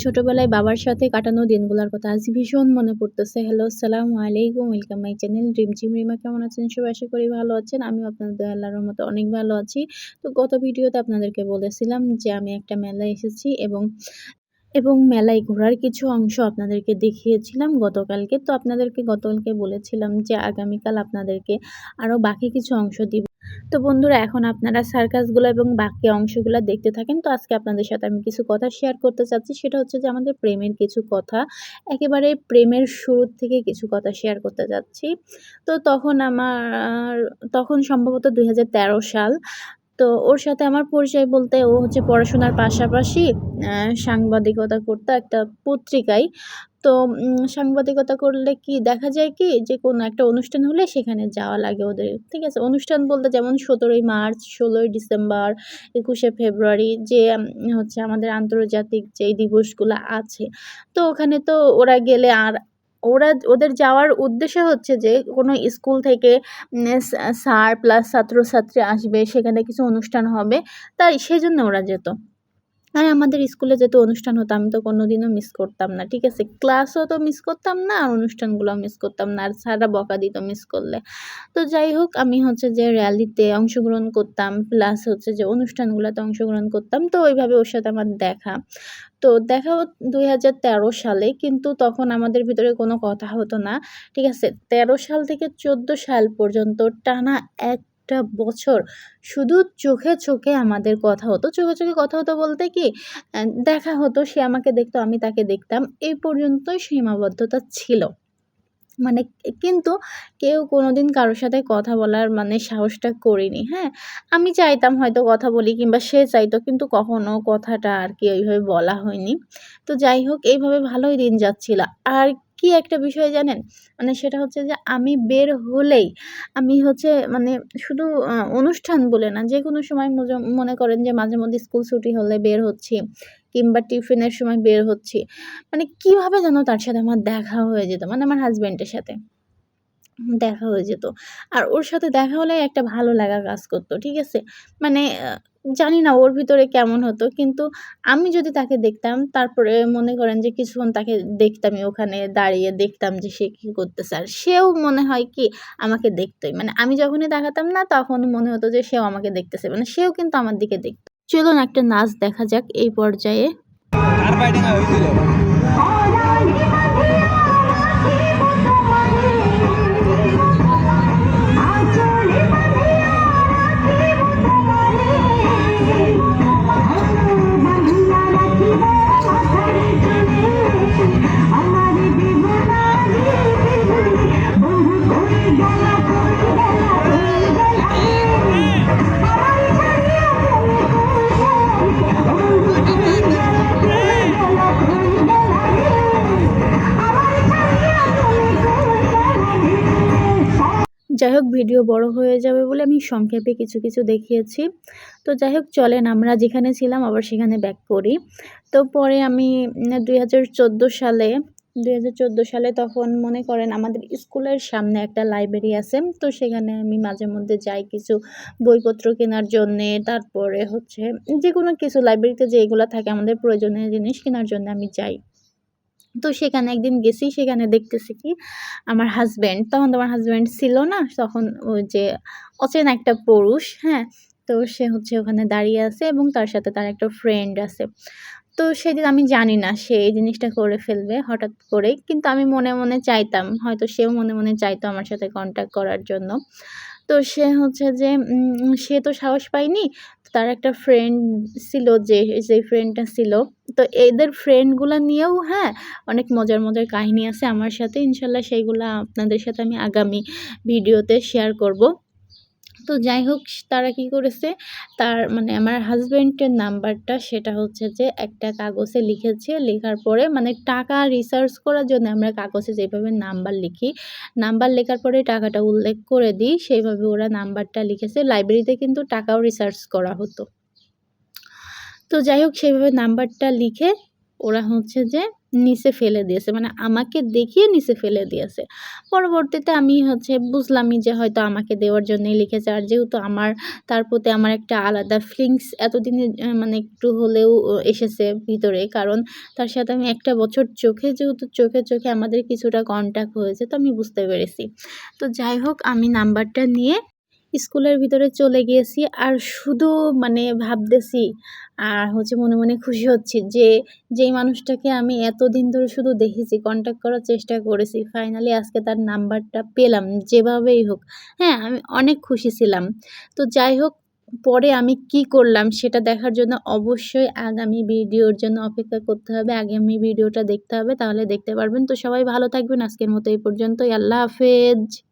ছোটবেলায় বাবার সাথে কাটানো দিনগুলার কথা আজ ভীষণ মনে পড়তেছে। হ্যালো, আসসালামু আলাইকুম। Welcome my channel dream gym Rima. কেমন আছেন সবাই? আশা করি ভালো আছেন। আমিও আপনাদের দয়ায় আল্লাহর রহমতে অনেক ভালো আছি। তো গত ভিডিওতে আপনাদেরকে বলেছিলাম যে আমি একটা মেলায় এসেছি এবং মেলায় ঘোরার কিছু অংশ আপনাদেরকে দেখিয়েছিলাম গতকালকে। তো আপনাদেরকে গতকালকে বলেছিলাম যে আগামীকাল আপনাদেরকে আরও বাকি কিছু অংশ দিব। তো বন্ধুরা, এখন আপনারা সার্কাসগুলো এবং বাকি অংশগুলা দেখতে থাকেন। তো আজকে আপনাদের সাথে আমি কিছু কথা শেয়ার করতে চাচ্ছি। সেটা হচ্ছে যে আমাদের প্রেমের কিছু কথা। একেবারে প্রেমের শুরুর থেকে কিছু কথা শেয়ার করতে যাচ্ছি। তো তখন সম্ভবত ২০১৩ সাল। তো ওর সাথে আমার পরিচয় বলতে ও হচ্ছে পড়াশোনার পাশাপাশি সাংবাদিকতা করতো একটা পত্রিকায়। তো সাংবাদিকতা করলে কি দেখা যায় কি যে কোনো একটা অনুষ্ঠান হলে সেখানে যাওয়া লাগে ওদের। ঠিক আছে? অনুষ্ঠান বলতে যেমন ১৭ই মার্চ, ১৬ই ডিসেম্বর, ২১শে ফেব্রুয়ারি যে হচ্ছে আমাদের আন্তর্জাতিক যেই দিবসগুলা আছে। তো ওখানে তো ওরা গেলে আর ওদের যাওয়ার উদ্দেশ্য হচ্ছে যে কোনো স্কুল থেকে স্যার প্লাস ছাত্রছাত্রী আসবে, সেখানে কিছু অনুষ্ঠান হবে। তাই সেজন্য ওরা যেত। আর আমাদের স্কুলে যেহেতু অনুষ্ঠান হতো আমি তো কোনোদিনও মিস করতাম না। ঠিক আছে? ক্লাসও তো মিস করতাম না, আর অনুষ্ঠানগুলোও মিস করতাম না। আর স্যাররা বকা দিত মিস করলে। তো যাই হোক, আমি হচ্ছে যে র্যালিতে অংশগ্রহণ করতাম, প্লাস হচ্ছে যে অনুষ্ঠানগুলোতে অংশগ্রহণ করতাম। তো ওইভাবে ওর সাথে আমার দেখা। তো দেখা ২০১৩ সালে, কিন্তু তখন আমাদের ভিতরে কোনো কথা হতো না। ঠিক আছে? ১৩ সাল থেকে ১৪ সাল পর্যন্ত টানা একটা বছর শুধু চোখে আমাদের কথা হতো। চোখে কথা হতো বলতে কি দেখা হতো, সে আমাকে দেখতো, আমি তাকে দেখতাম। এই পর্যন্তই সীমাবদ্ধতা ছিল। মানে কিন্তু কেউ কোনোদিন কারো সাথে কথা বলার সাহসটা করিনি, হ্যাঁ? আমি চাইতাম হয়তো কথা বলি, কিংবা সে চাইতো, কিন্তু কখনো কথাটা আরকি ওইভাবে বলা হয়নি। তো যাই হোক, এইভাবে ভালোই দিন যাচ্ছিল। আর কি একটা বিষয় জানেন? সেটা হচ্ছে যে আমি বের হলেই আমি হচ্ছে শুধু অনুষ্ঠান বলে না, যেকোনো সময় মনে করেন যে মাঝেমধ্যে স্কুল ছুটি হলে বের হচ্ছি, কিংবা টিফিনের সময় বের হচ্ছি। কিভাবে যেন তার সাথে আমার দেখা হয়ে যেত। আমার হাসব্যান্ডের সাথে দেখা হয়ে যেত। আর ওর সাথে দেখা হলেই একটা ভালো লাগা কাজ করত। ঠিক আছে? মানে আ জানি না ওর ভিতরে কেমন হতো। কিন্তু আমি যদি তাকে দেখতাম, তারপরে মনে করেন যে কিছুক্ষণ তাকে দেখতামই, ওখানে দাঁড়িয়ে দেখতাম যে সে কি করতেছে। আর সেও মনে হয় কি আমাকে দেখতই। আমি যখনই তাকাতাম না, তখন মনে হতো যে সেও আমাকে দেখতেছে। সেও কিন্তু আমার দিকে দেখত। চলুন একটা নাচ দেখা যাক এই পর্যায়ে। কার ফাইটিং হয়েছিল? যাই হোক, ভিডিও বড় হয়ে যাবে বলে আমি সংক্ষেপে কিছু দেখিয়েছি। তো যাই হোক, চলেন আমরা যেখানে ছিলাম আবার সেখানে ব্যাক করি। তো পরে আমি ২০১৪ সালে তখন মনে করেন আমাদের স্কুলের সামনে একটা লাইব্রেরি আছে। তো সেখানে আমি মাঝেমধ্যে যাই কিছু বইপত্র কেনার জন্যে। তারপরে হচ্ছে যেকোনো কিছু লাইব্রেরিতে যেগুলা থাকে আমাদের প্রয়োজনীয় জিনিস কেনার জন্য আমি যাই। তো সেখানে একদিন গেছি, সেখানে দেখতেছি কি আমার হাসব্যান্ড, তখন তো আমার হাসব্যান্ড ছিল না। তখন ওই যে অচেনা একটা পুরুষ, হ্যাঁ? তো সে হচ্ছে ওখানে দাঁড়িয়ে আছে এবং তার সাথে তার একটা ফ্রেন্ড আছে। তো সেদিন আমি জানি না সে এই জিনিসটা করে ফেলবে হঠাৎ করেই। কিন্তু আমি মনে চাইতাম, হয়তো সেও মনে চাইতো আমার সাথে কনট্যাক্ট করার জন্য। তো সে হচ্ছে যে সে তো সাহস পায়নি। তার একটা ফ্রেন্ড ছিল, যেই ফ্রেন্ডটা ছিল। তো এদের ফ্রেন্ডগুলা নিয়েও, হ্যাঁ, অনেক মজার কাহিনী আছে আমার সাথে। ইনশাআল্লাহ সেইগুলা আপনাদের সাথে আমি আগামী ভিডিওতে শেয়ার করব। তো যাই হোক, তারা কি করেছে, তার আমার হাসব্যান্ডের নাম্বারটা সেটা হচ্ছে যে একটা কাগজে লিখেছে। লেখার পরে টাকা রিসার্চ করার জন্য আমরা কাগজে যেভাবে নাম্বার লিখি, নাম্বার লেখার পরে টাকাটা উল্লেখ করে দিই, সেইভাবে ওরা নাম্বারটা লিখেছে। লাইব্রেরিতে কিন্তু টাকাও রিসার্চ করা হতো। তো যাই হোক, সেইভাবে নাম্বারটা লিখে ওরা হচ্ছে যে নিচে ফেলে দিয়েছে। মানে আমাকে দেখিয়ে নিচে ফেলে দিয়েছে। পরবর্তীতে আমি হচ্ছে বুঝলামই যে হয়তো আমাকে দেওয়ার জন্যই লিখেছে। আর যেহেতু তার প্রতি আমার একটা আলাদা ফিলিংস এতদিনে মানে একটু হলেও এসেছে ভিতরে। কারণ তার সাথে আমি একটা বছর যেহেতু চোখে আমাদের কিছুটা কনট্যাক্ট হয়েছে, তো আমি বুঝতে পেরেছি। তো যাই হোক, আমি নাম্বারটা নিয়ে স্কুলের ভিতরে চলে গিয়েছি। আর শুধু মানে ভাবতেছি আর হচ্ছে মনে, মনে খুশি হচ্ছি যে যেই মানুষটাকে আমি এতদিন ধরে শুধু দেখেছি, কনট্যাক্ট করার চেষ্টা করেছি। ফাইনালি আজকে তার নাম্বারটা পেলাম যেভাবেই হোক। হ্যাঁ, আমি অনেক খুশি ছিলাম। তো যাই হোক, পরে আমি কি করলাম সেটা দেখার জন্য অবশ্যই আগামী ভিডিওর জন্য অপেক্ষা করতে হবে। আগামী ভিডিওটা দেখতে হবে, তাহলে দেখতে পারবেন। তো সবাই ভালো থাকবেন। আজকের মতো এই পর্যন্তই। আল্লাহ হাফেজ।